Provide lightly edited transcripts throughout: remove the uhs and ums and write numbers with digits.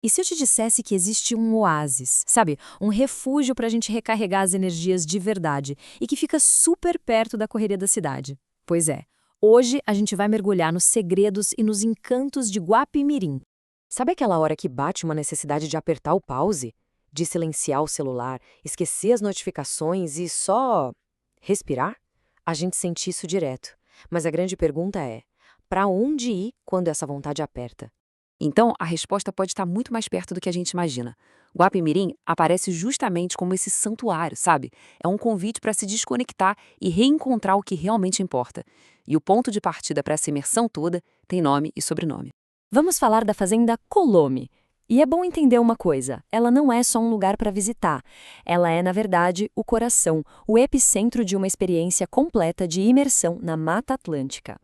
E se eu te dissesse que existe um oásis, sabe? Um refúgio para a gente recarregar as energias de verdade e que fica super perto da correria da cidade? Pois é, hoje a gente vai mergulhar nos segredos e nos encantos de Guapimirim. Sabe aquela hora que bate uma necessidade de apertar o pause? De silenciar o celular, esquecer as notificações e só respirar? A gente sente isso direto. Mas a grande pergunta é: para onde ir quando essa vontade aperta? Então, a resposta pode estar muito mais perto do que a gente imagina. Guapimirim aparece justamente como esse santuário, sabe? É um convite para se desconectar e reencontrar o que realmente importa. E o ponto de partida para essa imersão toda tem nome e sobrenome. Vamos falar da Fazenda Colome. E é bom entender uma coisa, ela não é só um lugar para visitar. Ela é, na verdade, o coração, o epicentro de uma experiência completa de imersão na Mata Atlântica.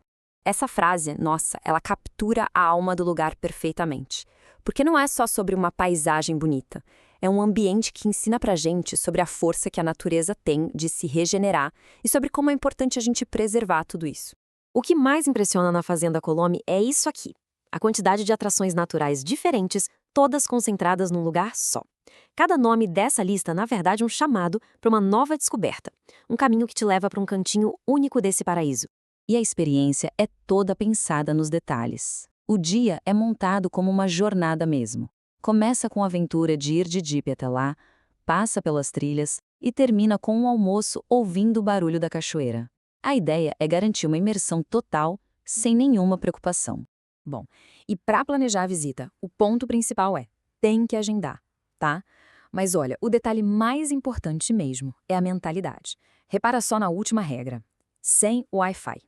Essa frase, nossa, ela captura a alma do lugar perfeitamente. Porque não é só sobre uma paisagem bonita. É um ambiente que ensina pra gente sobre a força que a natureza tem de se regenerar e sobre como é importante a gente preservar tudo isso. O que mais impressiona na Fazenda Colome é isso aqui. A quantidade de atrações naturais diferentes, todas concentradas num lugar só. Cada nome dessa lista, na verdade, é um chamado para uma nova descoberta. Um caminho que te leva para um cantinho único desse paraíso. E a experiência é toda pensada nos detalhes. O dia é montado como uma jornada mesmo. Começa com a aventura de ir de Jeep até lá, passa pelas trilhas e termina com um almoço ouvindo o barulho da cachoeira. A ideia é garantir uma imersão total, sem nenhuma preocupação. Bom, e para planejar a visita, o ponto principal é: tem que agendar, tá? Mas olha, o detalhe mais importante mesmo é a mentalidade. Repara só na última regra: sem Wi-Fi.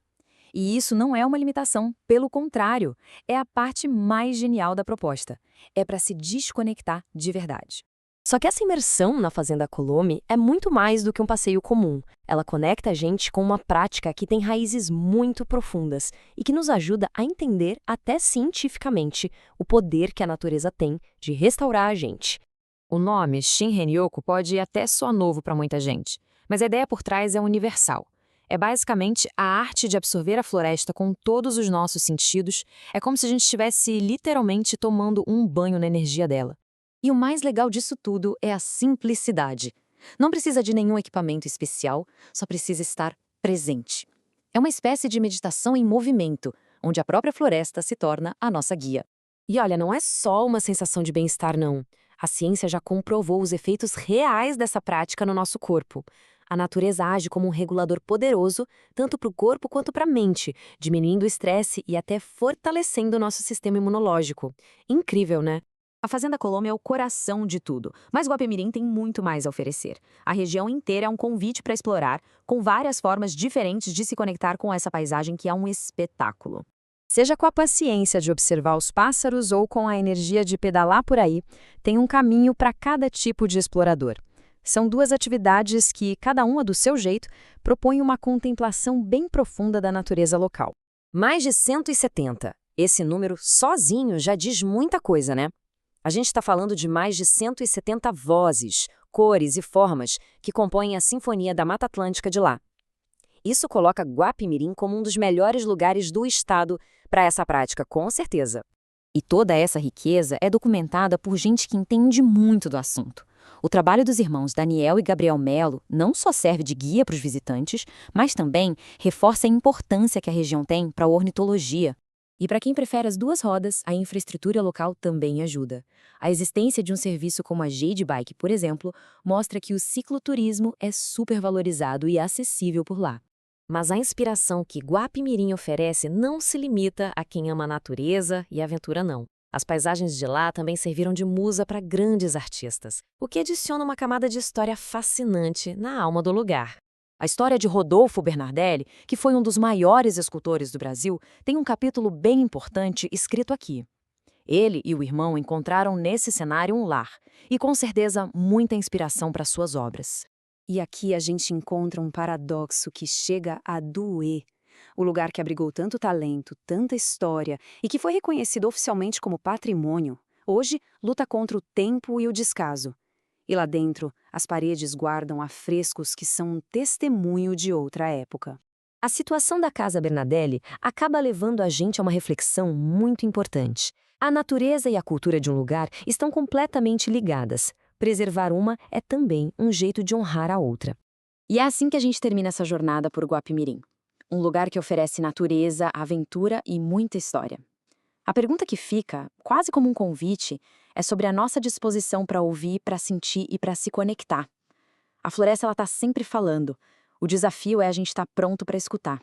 E isso não é uma limitação, pelo contrário, é a parte mais genial da proposta. É para se desconectar de verdade. Só que essa imersão na Fazenda Colome é muito mais do que um passeio comum. Ela conecta a gente com uma prática que tem raízes muito profundas e que nos ajuda a entender, até cientificamente, o poder que a natureza tem de restaurar a gente. O nome Shinrin-yoku pode ir até soar novo para muita gente, mas a ideia por trás é universal. É basicamente a arte de absorver a floresta com todos os nossos sentidos. É como se a gente estivesse literalmente tomando um banho na energia dela. E o mais legal disso tudo é a simplicidade. Não precisa de nenhum equipamento especial, só precisa estar presente. É uma espécie de meditação em movimento, onde a própria floresta se torna a nossa guia. E olha, não é só uma sensação de bem-estar, não. A ciência já comprovou os efeitos reais dessa prática no nosso corpo. A natureza age como um regulador poderoso, tanto para o corpo quanto para a mente, diminuindo o estresse e até fortalecendo o nosso sistema imunológico. Incrível, né? A Fazenda Colome é o coração de tudo, mas Guapimirim tem muito mais a oferecer. A região inteira é um convite para explorar, com várias formas diferentes de se conectar com essa paisagem que é um espetáculo. Seja com a paciência de observar os pássaros ou com a energia de pedalar por aí, tem um caminho para cada tipo de explorador. São duas atividades que, cada uma do seu jeito, propõem uma contemplação bem profunda da natureza local. Mais de 170. Esse número sozinho já diz muita coisa, né? A gente está falando de mais de 170 vozes, cores e formas que compõem a Sinfonia da Mata Atlântica de lá. Isso coloca Guapimirim como um dos melhores lugares do estado para essa prática, com certeza. E toda essa riqueza é documentada por gente que entende muito do assunto. O trabalho dos irmãos Daniel e Gabriel Melo não só serve de guia para os visitantes, mas também reforça a importância que a região tem para a ornitologia. E para quem prefere as duas rodas, a infraestrutura local também ajuda. A existência de um serviço como a Jade Bike, por exemplo, mostra que o cicloturismo é super valorizado e acessível por lá. Mas a inspiração que Guapimirim oferece não se limita a quem ama a natureza e a aventura, não. As paisagens de lá também serviram de musa para grandes artistas, o que adiciona uma camada de história fascinante na alma do lugar. A história de Rodolfo Bernardelli, que foi um dos maiores escultores do Brasil, tem um capítulo bem importante escrito aqui. Ele e o irmão encontraram nesse cenário um lar e, com certeza, muita inspiração para suas obras. E aqui a gente encontra um paradoxo que chega a doer. O lugar que abrigou tanto talento, tanta história e que foi reconhecido oficialmente como patrimônio, hoje luta contra o tempo e o descaso. E lá dentro, as paredes guardam afrescos que são um testemunho de outra época. A situação da Casa Bernardelli acaba levando a gente a uma reflexão muito importante. A natureza e a cultura de um lugar estão completamente ligadas. Preservar uma é também um jeito de honrar a outra. E é assim que a gente termina essa jornada por Guapimirim. Um lugar que oferece natureza, aventura e muita história. A pergunta que fica, quase como um convite, é sobre a nossa disposição para ouvir, para sentir e para se conectar. A floresta está sempre falando. O desafio é a gente estar pronto para escutar.